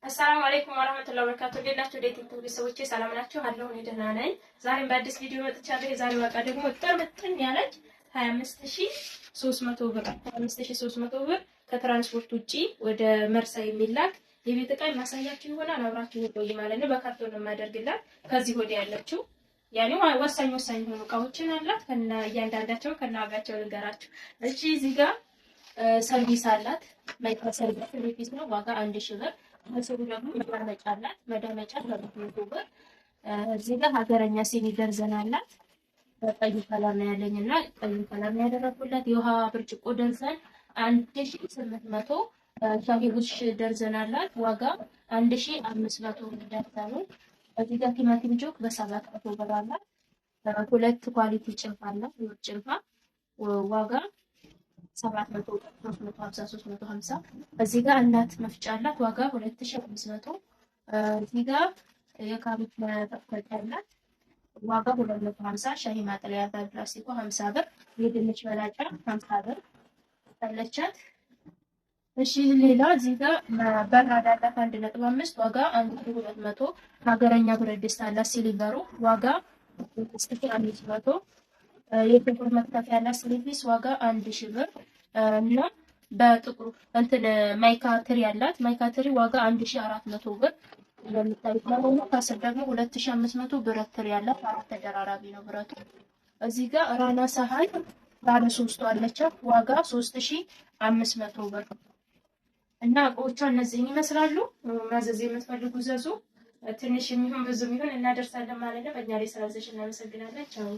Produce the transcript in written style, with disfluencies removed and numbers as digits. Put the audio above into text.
አሰላሙ አለይኩም ወራህመቱላሂ ወበረካቱሁ። ሌላችሁ ዴቲንግ ቤተሰቦቼ ሰላም ናችሁ? አለሁ እኔ ደህና ነኝ። ዛሬም በአዲስ ቪዲዮ መጥቻለሁ። የዛሬው እቃ ደግሞ ጥርምጥን ያለች 25300 ብር 25300 ብር ከትራንስፖርት ውጪ ወደ መርሳ የሚላክ የቤት እቃ ማሳያችሁ ይሆናል። አብራችሁ ቆይ ማለት ነው። በካርቶን ነው የማደርግላት። ከዚህ ወዲያ ያለችው ያኔ ወሳኝ የሆኑ እቃዎችን አላት። ከና እያንዳንዳቸው ከና ዋጋቸው ልንገራችሁ። እሺ እዚህ ጋር ሰርቪስ አላት። ማይክሮ ሰርቪስ ነው። ዋጋ 1000 ብር። መስሩ ደግሞ መዳመጫ አላት። መዳመጫ 700 ብር። እዚህ ጋር ሀገረኛ ሲኒ ደርዘን አላት። ቀይ ከለር ነው ያለኝና ቀይ ከለር ነው ያደረኩላት። የውሃ ብርጭቆ ደርዘን 1800። ሻሂ ቡሽ ደርዘን አላት። ዋጋ 1500 ብር ደርዘኑ። እዚህ ጋር ቲማቲም ጆክ በ700 ብር አላት። ሁለት ኳሊቲ ጭልፋ አላት። ጭልፋ ዋጋ 700 350 350። እዚህ ጋር እናት መፍጫ አላት። ዋጋ 2500። እዚህ ጋር የካሮት መፈቅፈቂያ አላት። ዋጋ 250። ሻሂ ማጥለያ በፕላስቲኩ 50 ብር። የድንች መላጫ 50 ብር አለቻት። እሺ ሌላ እዚህ ጋር በራዳ አላት 1.5 ዋጋ 1200። ሀገረኛ ብረት ድስት አላት ሲሊቨሩ ዋጋ 6500። የጥቁር መክተፊያ ያላት ሲሊቪስ ዋጋ 1000 ብር እና በጥቁሩ እንትን ማይካ ትሪ ያላት ማይካ ትሪ ዋጋ 1400 ብር። እንደምታዩት ነው። ከስር ደግሞ 2500 ብረት ትሪ ያላት አራት ተደራራቢ ነው ብረቱ። እዚህ ጋር ራና ሳህን ባለ 3 አለቻት ዋጋ 3500 ብር እና እቃዎቿ እነዚህን ይመስላሉ። ማዘዝ የምትፈልጉ ዘዙ። ትንሽ የሚሆን ብዙ የሚሆን እናደርሳለን ማለት ነው። በእኛ ላይ ስላዘሽ እናመሰግናለን። ቻው